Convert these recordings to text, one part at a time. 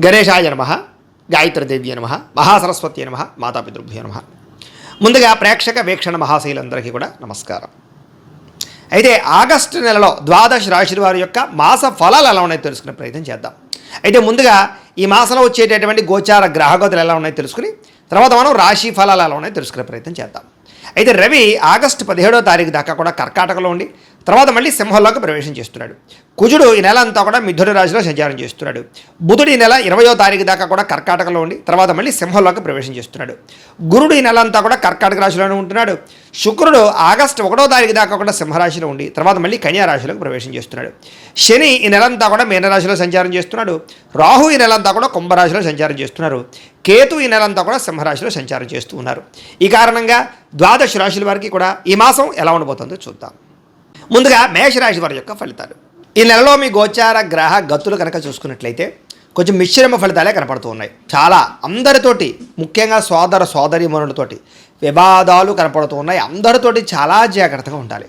గణేశాయ నమః, గాయత్రీదేవ్య నమః, మహాసరస్వతి నమః, మాతాపితృభ్యో నమః. ముందుగా ప్రేక్షక వీక్షణ మహాశైలందరికీ కూడా నమస్కారం. అయితే ఆగస్టు నెలలో ద్వాదశ రాశి వారి యొక్క మాస ఫలాలు ఎలా ఉన్నాయో తెలుసుకునే ప్రయత్నం చేద్దాం. అయితే ముందుగా ఈ మాసంలో వచ్చేటటువంటి గోచార గ్రహగతులు ఎలా ఉన్నాయో తెలుసుకుని తర్వాత మనం రాశి ఫలాలు ఎలా ఉన్నాయో తెలుసుకునే ప్రయత్నం చేద్దాం. అయితే రవి ఆగస్టు 17వ తారీఖు దాకా కూడా కర్కాటకలో ఉండి తర్వాత మళ్ళీ సింహంలోకి ప్రవేశం చేస్తున్నాడు. కుజుడు ఈ నెల అంతా కూడా మిథున రాశిలో సంచారం చేస్తున్నాడు. బుధుడు ఈ నెల 20వ తారీఖు దాకా కూడా కర్కాటకలో ఉండి తర్వాత మళ్ళీ సింహంలోకి ప్రవేశం చేస్తున్నాడు. గురుడు ఈ నెల అంతా కూడా కర్కాటక రాశిలోనే ఉంటున్నాడు. శుక్రుడు ఆగస్టు 1వ తారీఖు దాకా కూడా సింహరాశిలో ఉండి తర్వాత మళ్ళీ కన్యా రాశిలోకి ప్రవేశం చేస్తున్నాడు. శని ఈ నెలంతా కూడా మీనరాశిలో సంచారం చేస్తున్నాడు. రాహు ఈ నెలంతా కూడా కుంభరాశిలో సంచారం చేస్తున్నారు. కేతు ఈ నెలంతా కూడా సింహరాశిలో సంచారం చేస్తూ ఉన్నారు. ఈ కారణంగా ద్వాదశ రాశుల వారికి కూడా ఈ మాసం ఎలా ఉండబోతుందో చూద్దాం. ముందుగా మేషరాశి వారి యొక్క ఫలితాలు. ఈ నెలలో మీ గోచార గ్రహ గతులు కనుక చూసుకున్నట్లయితే కొంచెం మిశ్రమ ఫలితాలే కనపడుతూ ఉన్నాయి. చాలా అందరితోటి, ముఖ్యంగా సోదర సోదరీమణులతోటి వివాదాలు కనపడుతూ ఉన్నాయి. అందరితోటి చాలా జాగ్రత్తగా ఉండాలి.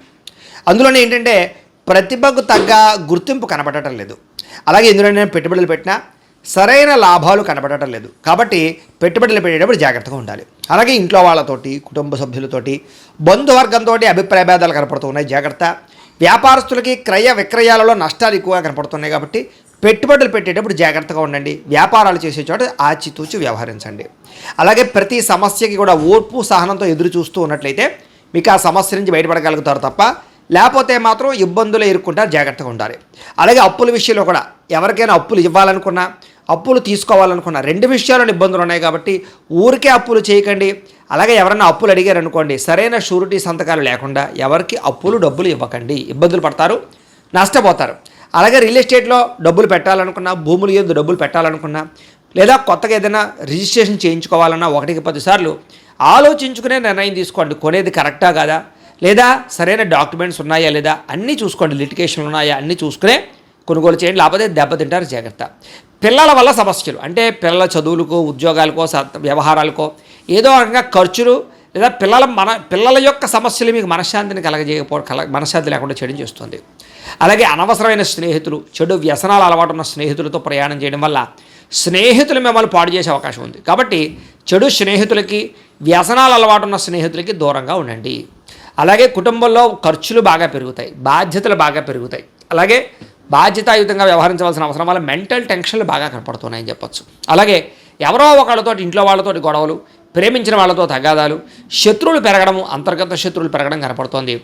అందులోనే ఏంటంటే ప్రతిభకు తగ్గ గుర్తింపు కనపడటం లేదు. అలాగే ఇందులో నేను పెట్టుబడులు పెట్టినా సరైన లాభాలు కనపడటం లేదు. కాబట్టి పెట్టుబడులు పెట్టేటప్పుడు జాగ్రత్తగా ఉండాలి. అలాగే ఇంట్లో వాళ్ళతోటి, కుటుంబ సభ్యులతోటి, బంధువర్గంతో అభిప్రాయ భేదాలు కనపడుతూ ఉన్నాయి. జాగ్రత్త. వ్యాపారస్తులకి క్రయ విక్రయాలలో నష్టాలు ఎక్కువగా కనపడుతున్నాయి. కాబట్టి పెట్టుబడులు పెట్టేటప్పుడు జాగ్రత్తగా ఉండండి. వ్యాపారాలు చేసే చోట ఆచితూచి వ్యవహరించండి. అలాగే ప్రతి సమస్యకి కూడా ఓర్పు సహనంతో ఎదురు చూస్తూ ఉన్నట్లయితే మీకు ఆ సమస్య నుంచి బయటపడగలుగుతారు తప్ప లేకపోతే మాత్రం ఇబ్బందులు ఎదుర్కొంటారు. జాగ్రత్తగా ఉండాలి. అలాగే అప్పుల విషయంలో కూడా ఎవరికైనా అప్పులు ఇవ్వాలనుకున్నా, అప్పులు తీసుకోవాలనుకున్నా రెండు విషయాల్లో ఇబ్బందులు ఉన్నాయి. కాబట్టి ఊరికే అప్పులు చేయకండి. అలాగే ఎవరైనా అప్పులు అడిగారనుకోండి, సరైన షూరిటీ సంతకాలు లేకుండా ఎవరికి అప్పులు డబ్బులు ఇవ్వకండి. ఇబ్బందులు పడతారు, నష్టపోతారు. అలాగే రియల్ ఎస్టేట్లో డబ్బులు పెట్టాలనుకున్నా, భూములు ఏదో డబ్బులు పెట్టాలనుకున్నా, లేదా కొత్తగా ఏదైనా రిజిస్ట్రేషన్ చేయించుకోవాలన్నా 1కి 10 సార్లు ఆలోచించుకునే నిర్ణయం తీసుకోండి. కొనేది కరెక్టా కాదా, లేదా సరైన డాక్యుమెంట్స్ ఉన్నాయా లేదా అన్నీ చూసుకోండి. లిటికేషన్లు ఉన్నాయా అన్నీ చూసుకునే కొనుగోలు చేయండి. లేకపోతే దెబ్బతింటారు. జాగ్రత్త. పిల్లల వల్ల సమస్యలు అంటే పిల్లల చదువులకో, ఉద్యోగాలకో, వ్యవహారాలకో ఏదో రకంగా ఖర్చులు లేదా పిల్లల యొక్క సమస్యలు మీకు మనశ్శాంతిని మనశ్శాంతి లేకుండా చేయడం చేస్తుంది. అలాగే అనవసరమైన స్నేహితులు, చెడు వ్యసనాలు అలవాటు ఉన్న స్నేహితులతో ప్రయాణం చేయడం వల్ల స్నేహితులు మిమ్మల్ని పాడు చేసే అవకాశం ఉంది. కాబట్టి చెడు స్నేహితులకి, వ్యసనాలు అలవాటు ఉన్న స్నేహితులకి దూరంగా ఉండండి. అలాగే కుటుంబంలో ఖర్చులు బాగా పెరుగుతాయి, బాధ్యతలు బాగా పెరుగుతాయి. అలాగే బాధ్యతాయుతంగా వ్యవహరించవలసిన అవసరం వల్ల మెంటల్ టెన్షన్లు బాగా కనపడుతున్నాయని చెప్పొచ్చు. అలాగే ఎవరో ఒకళ్ళతో, ఇంట్లో వాళ్ళతోటి గొడవలు, ప్రేమించిన వాళ్ళతో తగాదాలు, శత్రువులు పెరగడము, అంతర్గత శత్రువులు పెరగడం కనపడుతోంది.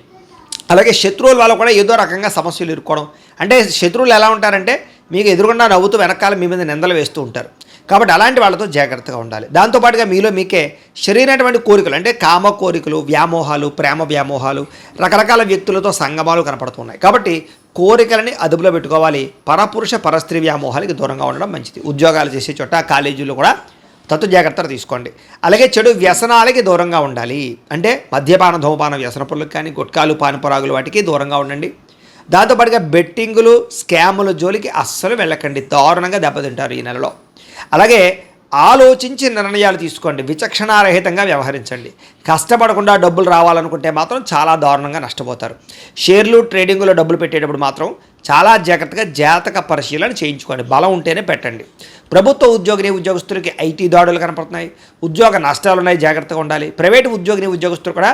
అలాగే శత్రువుల వల్ల కూడా ఏదో రకంగా సమస్యలు ఇరుక్కోవడం. అంటే శత్రువులు ఎలా ఉంటారంటే మీకు ఎదురుగుండా నవ్వుతూ వెనకాల మీ మీద నిందలు వేస్తూ ఉంటారు. కాబట్టి అలాంటి వాళ్ళతో జాగ్రత్తగా ఉండాలి. దాంతోపాటుగా మీలో మీకే శరీరమైనటువంటి కోరికలు అంటే కామ కోరికలు, వ్యామోహాలు, ప్రేమ వ్యామోహాలు, రకరకాల వ్యక్తులతో సంగమాలు కనపడుతున్నాయి. కాబట్టి కోరికలని అదుపులో పెట్టుకోవాలి. పరపురుష పరస్త్రీ వ్యామోహాలకి దూరంగా ఉండడం మంచిది. ఉద్యోగాలు చేసే చోట, కాలేజీలో కూడా తత్తు జాగ్రత్తలు తీసుకోండి. అలాగే చెడు వ్యసనాలకి దూరంగా ఉండాలి. అంటే మద్యపాన, ధూమపాన వ్యసన పనులకు కానీ, గుట్కాలు, పానపరాగులు వాటికి దూరంగా ఉండండి. దాంతోపాటుగా బెట్టింగులు, స్కాముల జోలికి అస్సలు వెళ్ళకండి. దారుణంగా దెబ్బతింటారు ఈ నెలలో. అలాగే ఆలోచించి నిర్ణయాలు తీసుకోండి. విచక్షణారహితంగా వ్యవహరించండి. కష్టపడకుండా డబ్బులు రావాలనుకుంటే మాత్రం చాలా దారుణంగా నష్టపోతారు. షేర్లు, ట్రేడింగ్లో డబ్బులు పెట్టేటప్పుడు మాత్రం చాలా జాగ్రత్తగా జాతక పరిశీలన చేయించుకోండి. బలం ఉంటేనే పెట్టండి. ప్రభుత్వ ఉద్యోగస్తులకి ఐటీ దాడులు కనపడుతున్నాయి. ఉద్యోగ నష్టాలు ఉన్నాయి. జాగ్రత్తగా ఉండాలి. ప్రైవేటు ఉద్యోగస్తులు కూడా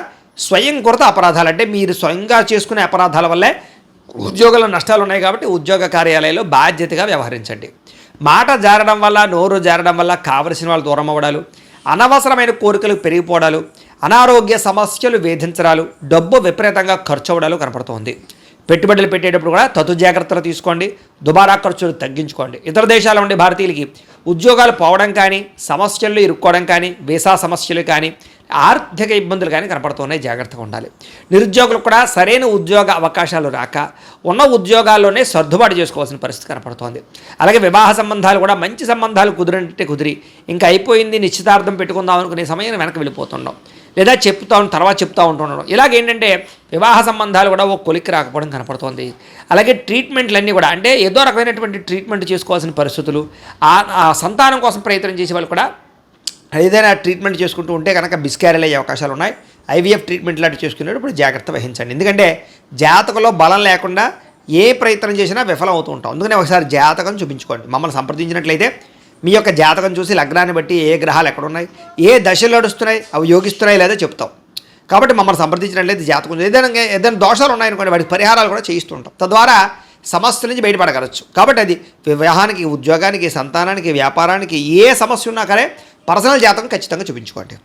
స్వయంకృత అపరాధాలు అంటే మీరు స్వయంగా చేసుకునే అపరాధాల వల్లే ఉద్యోగాల నష్టాలు ఉన్నాయి. కాబట్టి ఉద్యోగ కార్యాలయాల్లో బాధ్యతగా వ్యవహరించండి. మాట జారడం వల్ల, నోరు జారడం వల్ల కావలసిన వాళ్ళు దూరం అవ్వడాలు, అనవసరమైన కోరికలు పెరిగిపోవడాలు, అనారోగ్య సమస్యలు వేధించడాలు, డబ్బు విపరీతంగా ఖర్చు అవ్వడాలు కనపడుతోంది. పెట్టుబడులు పెట్టేటప్పుడు కూడా తతు జాగ్రత్తలు తీసుకోండి. దుబారా ఖర్చులు తగ్గించుకోండి. ఇతర దేశాల ఉండే భారతీయులకి ఉద్యోగాలు పోవడం కానీ, సమస్యల్లో ఇరుక్కోవడం కానీ, వీసా సమస్యలు కానీ, ఆర్థిక ఇబ్బందులు కానీ కనపడుతున్నాయి. జాగ్రత్తగా ఉండాలి. నిరుద్యోగులకు కూడా సరైన ఉద్యోగ అవకాశాలు రాక ఉన్న ఉద్యోగాల్లోనే సర్దుబాటు చేసుకోవాల్సిన పరిస్థితి కనపడుతోంది. అలాగే వివాహ సంబంధాలు కూడా మంచి సంబంధాలు కుదిరి ఇంకా అయిపోయింది, నిశ్చితార్థం పెట్టుకుందాం అనుకునే సమయం వెనక్కి వెళ్ళిపోతున్నాం, లేదా తర్వాత చెప్తా ఉంటుండడం. ఇలాగేంటంటే వివాహ సంబంధాలు కూడా ఓ కొలిక్కి రాకపోవడం కనపడుతోంది. అలాగే ట్రీట్మెంట్లన్నీ కూడా అంటే ఏదో రకమైనటువంటి ట్రీట్మెంట్ చేసుకోవాల్సిన పరిస్థితులు, ఆ సంతానం కోసం ప్రయత్నం చేసే వాళ్ళు కూడా ఏదైనా ట్రీట్మెంట్ చేసుకుంటూ ఉంటే కనుక మిస్క్యారేజ్ అయ్యే అవకాశాలు ఉన్నాయి. ఐవీఎఫ్ ట్రీట్మెంట్ లాంటివి చేసుకునేటప్పుడు జాగ్రత్త వహించండి. ఎందుకంటే జాతకంలో బలం లేకుండా ఏ ప్రయత్నం చేసినా విఫలం అవుతూ ఉంటాం. అందుకనే ఒకసారి జాతకం చూపించుకోండి. మమ్మల్ని సంప్రదించినట్లయితే మీ యొక్క జాతకం చూసి లగ్నాన్ని బట్టి ఏ గ్రహాలు ఎక్కడున్నాయి, ఏ దశలు నడుస్తున్నాయి, అవి యోగిస్తున్నాయి లేదా చెప్తాం. కాబట్టి మమ్మల్ని సంప్రదించినట్లయితే జాతకం ఏదైనా దోషాలు ఉన్నాయనుకోండి, వాటికి పరిహారాలు కూడా చేయిస్తుంటాం. తద్వారా సమస్యల నుంచి బయటపడగలచ్చు. కాబట్టి అది వివాహానికి, ఉద్యోగానికి, సంతానానికి, వ్యాపారానికి ఏ సమస్య ఉన్నా కానీ పర్సనల్ జాతకం ఖచ్చితంగా చూపించుకోండి.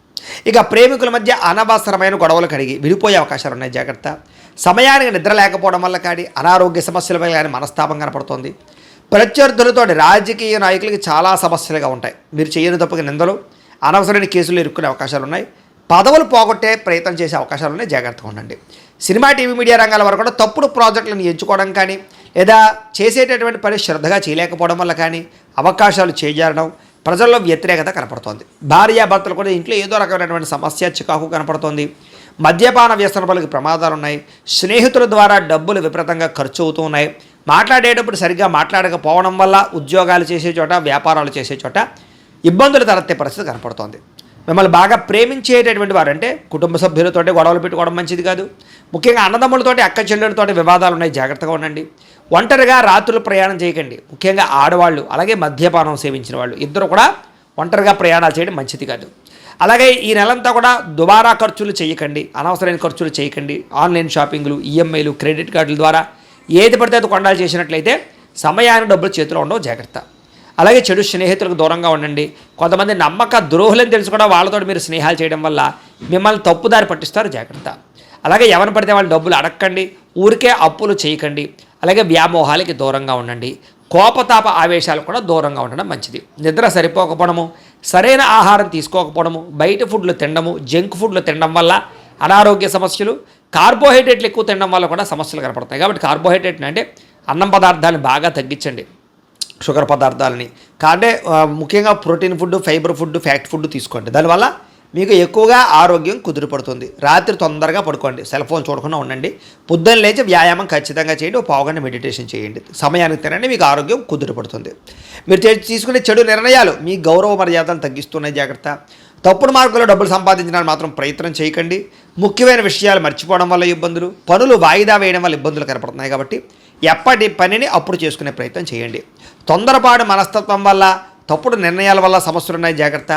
ఇక ప్రేమికుల మధ్య అనవసరమైన గొడవలు కడిగి విడిపోయే అవకాశాలు ఉన్నాయి, జాగ్రత్త. సమయానికి నిద్ర లేకపోవడం వల్ల కానీ, అనారోగ్య సమస్యల వల్ల కానీ మనస్తాపం కనపడుతుంది. ప్రత్యర్థులతో రాజకీయ నాయకులకి చాలా సమస్యలుగా ఉంటాయి. మీరు చేయని తప్పుకి నిందలు, అనవసరమైన కేసులు ఇరుక్కునే అవకాశాలు ఉన్నాయి. పదవులు పోగొట్టే ప్రయత్నం చేసే అవకాశాలు ఉన్నాయి, జాగ్రత్తగా ఉండండి. సినిమా, టీవీ, మీడియా రంగాల వరకు కూడా తప్పుడు ప్రాజెక్టులను ఎంచుకోవడం కానీ, లేదా చేసేటటువంటి పని శ్రద్ధగా చేయలేకపోవడం వల్ల కానీ అవకాశాలు చేజారడం, ప్రజల్లో వ్యతిరేకత కనపడుతోంది. భార్యాభర్తలు కూడా ఇంట్లో ఏదో రకమైనటువంటి సమస్య, చికాకు కనపడుతోంది. మద్యపాన వ్యసనపలకు ప్రమాదాలు ఉన్నాయి. స్నేహితుల ద్వారా డబ్బులు విపరీతంగా ఖర్చు అవుతూ ఉన్నాయి. మాట్లాడేటప్పుడు సరిగ్గా మాట్లాడకపోవడం వల్ల ఉద్యోగాలు చేసే చోట, వ్యాపారాలు చేసే చోట ఇబ్బందులు తలెత్తే పరిస్థితి కనపడుతోంది. మిమ్మల్ని బాగా ప్రేమించేటటువంటి వారు, అంటే కుటుంబ సభ్యులతోటి గొడవలు పెట్టుకోవడం మంచిది కాదు. ముఖ్యంగా అన్నదమ్ములతోటి, అక్క చెల్లెలతోటి వివాదాలు ఉన్నాయి, జాగ్రత్తగా ఉండండి. ఒంటరిగా రాత్రులు ప్రయాణం చేయకండి. ముఖ్యంగా ఆడవాళ్ళు, అలాగే మద్యపానం సేవించిన వాళ్ళు ఇద్దరు కూడా ఒంటరిగా ప్రయాణాలు చేయడం మంచిది కాదు. అలాగే ఈ నెలంతా కూడా దుబారా ఖర్చులు చేయకండి, అనవసరమైన ఖర్చులు చేయకండి. ఆన్లైన్ షాపింగ్లు, ఈఎంఐలు, క్రెడిట్ కార్డుల ద్వారా ఏది పడితే అది కొన్నాళ్ళు చేసినట్లయితే సమయానికి డబ్బులు చేతిలో ఉండవు, జాగ్రత్త. అలాగే చెడు స్నేహితులకు దూరంగా ఉండండి. కొంతమంది నమ్మక ద్రోహులని తెలుసు కూడా వాళ్ళతో మీరు స్నేహాలు చేయడం వల్ల మిమ్మల్ని తప్పుదారి పట్టిస్తారు, జాగ్రత్త. అలాగే ఎవరిని పడితే వాళ్ళు డబ్బులు అడగకండి, ఊరికే అప్పులు చేయకండి. అలాగే వ్యామోహాలకి దూరంగా ఉండండి. కోపతాప ఆవేశాలు కూడా దూరంగా ఉండడం మంచిది. నిద్ర సరిపోకపోవడము, సరైన ఆహారం తీసుకోకపోవడము, బయట ఫుడ్లు తినడము, జంక్ ఫుడ్లు తినడం వల్ల అనారోగ్య సమస్యలు, కార్బోహైడ్రేట్లు ఎక్కువ తినడం వల్ల కూడా సమస్యలు కనపడతాయి. కాబట్టి కార్బోహైడ్రేట్ అంటే అన్నం పదార్థాలను బాగా తగ్గించండి, షుగర్ పదార్థాలని. అంటే ముఖ్యంగా protein food, fibre food, fat food తీసుకోండి. దానివల్ల మీకు ఎక్కువగా ఆరోగ్యం కుదిరిపడుతుంది. రాత్రి తొందరగా పడుకోండి, సెల్ ఫోన్ చూడకుండా ఉండండి. పొద్దున్న లేచి వ్యాయామం ఖచ్చితంగా చేయండి, ఒక పావుగంట మెడిటేషన్ చేయండి. సమయానికి తినండి, మీకు ఆరోగ్యం కుదిరిపడుతుంది. మీరు తీసుకునే చెడు నిర్ణయాలు మీ గౌరవ మర్యాదలు తగ్గిస్తున్నాయి, జాగ్రత్త. తప్పుడు మార్గంలో డబ్బులు సంపాదించడానికి మాత్రం ప్రయత్నం చేయకండి. ముఖ్యమైన విషయాలు మర్చిపోవడం వల్ల ఇబ్బందులు, పనులు వాయిదా వేయడం వల్ల ఇబ్బందులు కనపడుతున్నాయి. కాబట్టి ఎప్పటి పనిని అప్పుడు చేసుకునే ప్రయత్నం చేయండి. తొందరపాటు మనస్తత్వం వల్ల, తప్పుడు నిర్ణయాల వల్ల సమస్యలు ఉన్నాయి, జాగ్రత్త.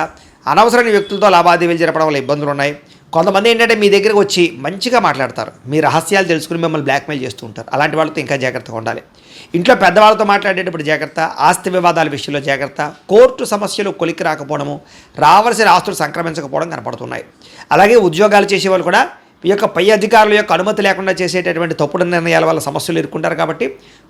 అనవసరమైన వ్యక్తులతో లావాదేవీలు జరపడం వల్ల ఇబ్బందులు ఉన్నాయి. కొంతమంది ఏంటంటే మీ దగ్గరకు వచ్చి మంచిగా మాట్లాడతారు, మీ రహస్యాలు తెలుసుకుని మిమ్మల్ని బ్లాక్మెయిల్ చేస్తూ ఉంటారు. అలాంటి వాళ్ళతో ఇంకా జాగ్రత్తగా ఉండాలి. ఇంట్లో పెద్దవాళ్ళతో మాట్లాడేటప్పుడు జాగ్రత్త. ఆస్తి వివాదాల విషయంలో జాగ్రత్త. కోర్టు సమస్యలు కొలికి రాకపోవడము, రావాల్సిన ఆస్తులు సంక్రమించకపోవడం కనపడుతున్నాయి. అలాగే ఉద్యోగాలు చేసేవాళ్ళు కూడా ఈ యొక్క పై అధికారుల యొక్క అనుమతి లేకుండా చేసేటటువంటి తప్పుడు నిర్ణయాల వల్ల సమస్యలు ఎదుర్కొంటారు. కాబట్టి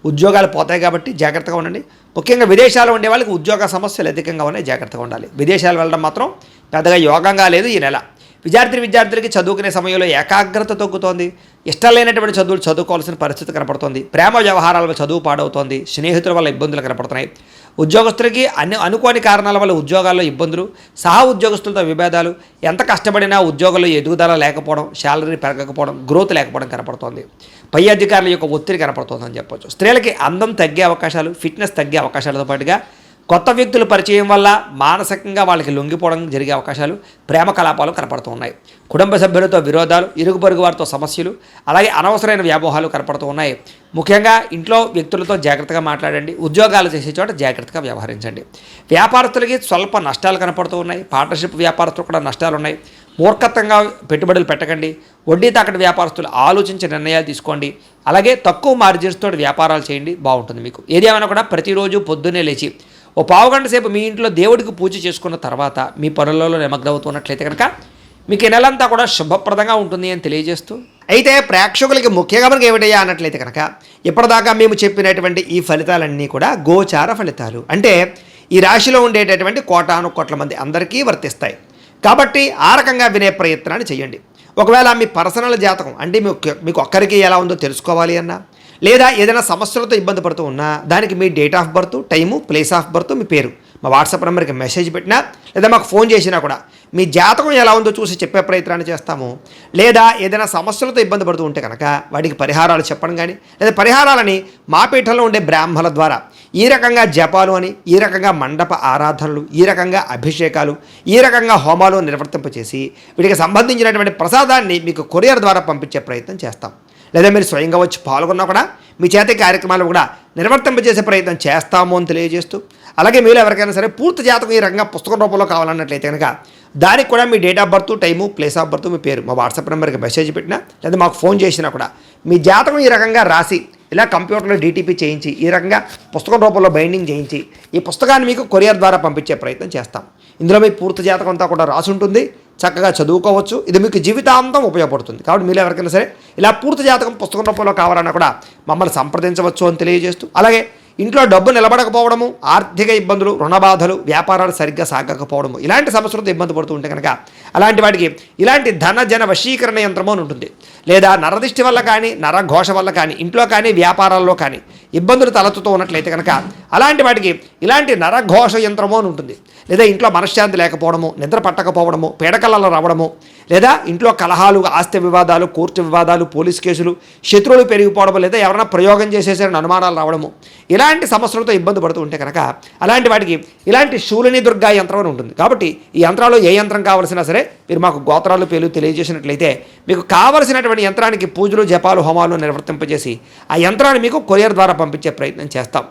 ఉద్యోగాలు పోతాయి, కాబట్టి జాగ్రత్తగా ఉండండి. ముఖ్యంగా విదేశాల్లో ఉండే వాళ్ళకి ఉద్యోగ సమస్యలు అధికంగా ఉన్నాయి, జాగ్రత్తగా ఉండాలి. విదేశాలు వెళ్ళడం మాత్రం పెద్దగా యోగంగా లేదు ఈ నెల. విద్యార్థులకి చదువుకునే సమయంలో ఏకాగ్రత తగ్గుతోంది. ఇష్టం లేనటువంటి చదువులు చదువుకోవాల్సిన పరిస్థితి కనపడుతోంది. ప్రేమ వ్యవహారాల చదువు పాడవుతోంది. స్నేహితుల వల్ల ఇబ్బందులు కనపడుతున్నాయి. ఉద్యోగస్తులకి అనుకోని కారణాల వల్ల ఉద్యోగాల్లో ఇబ్బందులు, సహా ఉద్యోగస్తులతో విభేదాలు, ఎంత కష్టపడినా ఉద్యోగంలో ఎదుగుదల లేకపోవడం, శాలరీ పెరగకపోవడం, గ్రోత్ లేకపోవడం కనపడుతోంది. పై అధికారుల యొక్క ఒత్తిడి కనపడుతోందని చెప్పొచ్చు. స్త్రీలకి అందం తగ్గే అవకాశాలు, ఫిట్నెస్ తగ్గే అవకాశాలతో పాటుగా కొత్త వ్యక్తుల పరిచయం వల్ల మానసికంగా వాళ్ళకి లొంగిపోవడం జరిగే అవకాశాలు, ప్రేమ కలాపాలు కనపడుతూ ఉన్నాయి. కుటుంబ సభ్యులతో విరోధాలు, ఇరుగు పొరుగు వారితో సమస్యలు, అలాగే అనవసరమైన వ్యామోహాలు కనపడుతూ ఉన్నాయి. ముఖ్యంగా ఇంట్లో వ్యక్తులతో జాగ్రత్తగా మాట్లాడండి. ఉద్యోగాలు చేసే చోట జాగ్రత్తగా వ్యవహరించండి. వ్యాపారస్తులకి స్వల్ప నష్టాలు కనపడుతూ ఉన్నాయి. పార్ట్నర్షిప్ వ్యాపారస్తులు కూడా నష్టాలు ఉన్నాయి. మూర్ఖత్వంగా పెట్టుబడులు పెట్టకండి. వడ్డీ తాకటి వ్యాపారస్తులు ఆలోచించి నిర్ణయాలు తీసుకోండి. అలాగే తక్కువ మార్జిన్స్ తోటి వ్యాపారాలు చేయండి, బాగుంటుంది మీకు. ఏది ఏమైనా కూడా ప్రతిరోజు పొద్దున్నే లేచి ఓ పావుగంట సేపు మీ ఇంట్లో దేవుడికి పూజ చేసుకున్న తర్వాత మీ పనులలో నిమగ్నమవుతున్నట్లయితే కనుక మీకు ఈ నెలంతా కూడా శుభప్రదంగా ఉంటుంది అని తెలియజేస్తూ, అయితే ప్రేక్షకులకి ముఖ్యంగా మనకి ఏమిటయ్యా అన్నట్లయితే కనుక ఇప్పటిదాకా మేము చెప్పినటువంటి ఈ ఫలితాలన్నీ కూడా గోచార ఫలితాలు. అంటే ఈ రాశిలో ఉండేటటువంటి కోటాను కోట్ల మంది అందరికీ వర్తిస్తాయి. కాబట్టి ఆ రకంగా వినే ప్రయత్నాన్ని చేయండి. ఒకవేళ మీ పర్సనల్ జాతకం అంటే మీకు ఒక్కరికి ఎలా ఉందో తెలుసుకోవాలి అన్నా, లేదా ఏదైనా సమస్యలతో ఇబ్బంది పడుతూ ఉన్నా, దానికి మీ date of birth, time, place of birth, మీ పేరు మా వాట్సాప్ నెంబర్కి మెసేజ్ పెట్టినా, లేదా మాకు ఫోన్ చేసినా కూడా మీ జాతకం ఎలా ఉందో చూసి చెప్పే ప్రయత్నాన్ని చేస్తాము. లేదా ఏదైనా సమస్యలతో ఇబ్బంది పడుతూ ఉంటే కనుక వాటికి పరిహారాలు చెప్పడం కానీ, లేదా పరిహారాలని మా పీఠంలో ఉండే బ్రాహ్మణుల ద్వారా ఈ రకంగా జపాలు అని, ఈ రకంగా మండప ఆరాధనలు, ఈ రకంగా అభిషేకాలు, ఈ రకంగా హోమాలు నిర్వర్తింపచేసి వీటికి సంబంధించినటువంటి ప్రసాదాన్ని మీకు కొరియర్ ద్వారా పంపించే ప్రయత్నం చేస్తాం. లేదా మీరు స్వయంగా వచ్చి పాల్గొన్నా కూడా మీ చేత కార్యక్రమాలు కూడా నిర్వర్తింపజేసే ప్రయత్నం చేస్తాము అని తెలియజేస్తూ, అలాగే మీరు ఎవరికైనా సరే పూర్తి జాతకం ఈ రకంగా పుస్తకం రూపంలో కావాలన్నట్లయితే కనుక దానికి కూడా మీ date of birth, time, place of birth, మీ పేరు మా వాట్సాప్ నెంబర్కి మెసేజ్ పెట్టినా లేదా మాకు ఫోన్ చేసినా కూడా మీ జాతకం ఈ రకంగా రాసి ఇలా కంప్యూటర్లో డీటీపీ చేయించి ఈ రకంగా పుస్తకం రూపంలో బైండింగ్ చేయించి ఈ పుస్తకాన్ని మీకు కొరియర్ ద్వారా పంపించే ప్రయత్నం చేస్తాం. ఇందులో మీ పూర్తి జాతకం అంతా కూడా రాసి ఉంటుంది, చక్కగా చదువుకోవచ్చు. ఇది మీకు జీవితాంతం ఉపయోగపడుతుంది. కాబట్టి మీరు ఎవరికైనా సరే ఇలా పూర్తి జాతకం పుస్తకం రూపంలో కావాలన్నా కూడా మమ్మల్ని సంప్రదించవచ్చు అని తెలియజేస్తూ, అలాగే ఇంట్లో డబ్బు నిలబడకపోవడము, ఆర్థిక ఇబ్బందులు, రుణ బాధలు, వ్యాపారాలు సరిగ్గా సాగకపోవడము, ఇలాంటి సమస్యలతో ఇబ్బంది పడుతూ ఉంటే కనుక అలాంటి వాటికి ఇలాంటి ధన జన వశీకరణ యంత్రము అని ఉంటుంది. లేదా నరదిష్టి వల్ల కానీ, నరఘోష వల్ల కానీ, ఇంట్లో కానీ వ్యాపారాల్లో కానీ ఇబ్బందులు తలెత్తుతూ ఉన్నట్లయితే కనుక అలాంటి వాటికి ఇలాంటి నరఘోష యంత్రము అని ఉంటుంది. లేదా ఇంట్లో మనశ్శాంతి లేకపోవడము, నిద్ర పట్టకపోవడము, పీడకలలో రావడము, లేదా ఇంట్లో కలహాలు, ఆస్తి వివాదాలు, కోర్టు వివాదాలు, పోలీస్ కేసులు, శత్రువులు పెరిగిపోవడము, లేదా ఎవరైనా ప్రయోగం చేసేసారని అనుమానాలు రావడము, ఇలాంటి సమస్యలతో ఇబ్బంది పడుతూ ఉంటే కనుక అలాంటి వాటికి ఇలాంటి శూలిని దుర్గా యంత్రం అని ఉంటుంది. కాబట్టి ఈ యంత్రాలు ఏ యంత్రం కావాల్సినా సరే మీరు మాకు గోత్రాలు పేర్లు తెలియజేసినట్లయితే మీకు కావలసినటువంటి యంత్రానికి పూజలు, జపాలు, హోమాలు నిర్వర్తింపజేసి ఆ యంత్రాన్ని మీకు కొరియర్ ద్వారా పంపించే ప్రయత్నం చేస్తాం.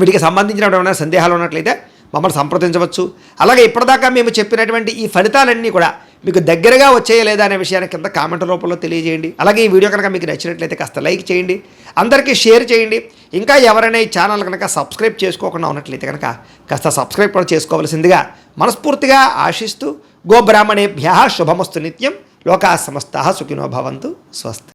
వీటికి సంబంధించిన ఏమైనా సందేహాలు ఉన్నట్లయితే మమ్మల్ని సంప్రదించవచ్చు. అలాగే ఇప్పటిదాకా మేము చెప్పినటువంటి ఈ ఫలితాలన్నీ కూడా మీకు దగ్గరగా వచ్చాయా లేదా అనే విషయాన్ని కింద కామెంట్ రూపంలో తెలియజేయండి. అలాగే ఈ వీడియో కనుక మీకు నచ్చినట్లయితే కాస్త లైక్ చేయండి, అందరికీ షేర్ చేయండి. ఇంకా ఎవరైనా ఈ ఛానల్ కనుక సబ్స్క్రైబ్ చేసుకోకుండా ఉన్నట్లయితే కనుక కాస్త సబ్స్క్రైబ్ కూడా చేసుకోవాల్సిందిగా మనస్ఫూర్తిగా ఆశిస్తూ, గోబ్రాహ్మణేభ్యః శుభమస్తు నిత్యం, లోకాః సమస్తాః సుఖినో భవంతు, స్వస్తి.